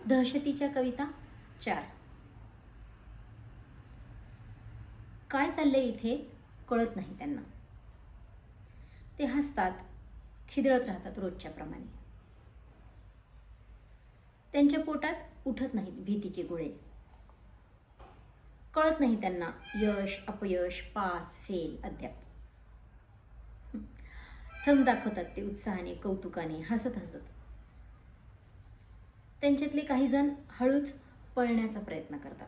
दहशतीच्या कविता 4. काय चाललंय इथे कळत नाही त्यांना. ते हसतात, खिदळत राहतात रोजच्या प्रमाणे. त्यांच्या पोटात उठत नाहीत भीतीचे गोळे. कळत नाही त्यांना यश अपयश पास फेल अद्याप. थंब दाखवतात ते उत्साहाने कौतुकाने हसत हसत. त्यांच्यातले काही जण हळूच पळण्याचा प्रयत्न करतात.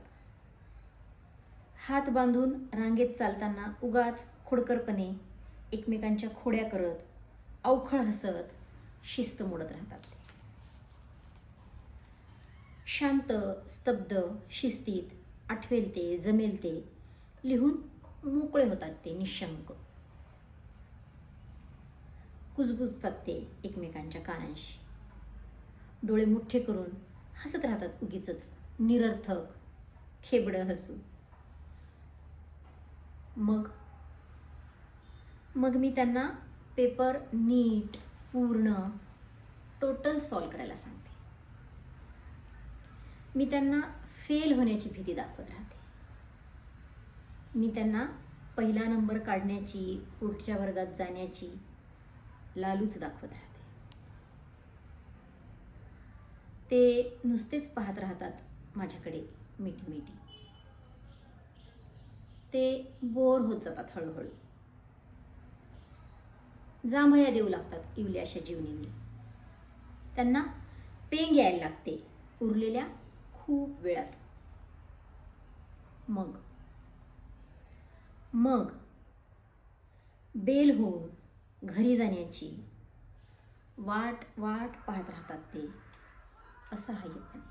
हात बांधून रांगेत चालताना उगाच खोडकरपणे एकमेकांच्या खोड्या करत अवखळ हसत शिस्त मोडत राहतात. शांत स्तब्ध शिस्तीत आठवेल ते जमेल ते लिहून मोकळे होतात ते निशंक. कुजबुजतात ते एकमेकांच्या कानांशी. डोळे मोठे करून हसत राहतात उगीचच निरर्थक खेबडं हसू. मग मी त्यांना पेपर नीट पूर्ण टोटल सॉल्व करायला सांगते. मी त्यांना फेल होण्याची भीती दाखवत राहते. मी त्यांना पहिला नंबर काढण्याची पुढच्या वर्गात जाण्याची लालूच दाखवत राहते. ते नुसतेच पाहत राहतात माझ्याकडे मिठी मिठी. ते बोर होत जातात हळूहळू. जांभया देऊ लागतात इवल्याशा जीवनींनी. त्यांना पेंग यायला लागते उरलेल्या खूप वेळात. मग बेल होऊन घरी जाण्याची वाट पाहत राहतात ते असहाय्यपणे.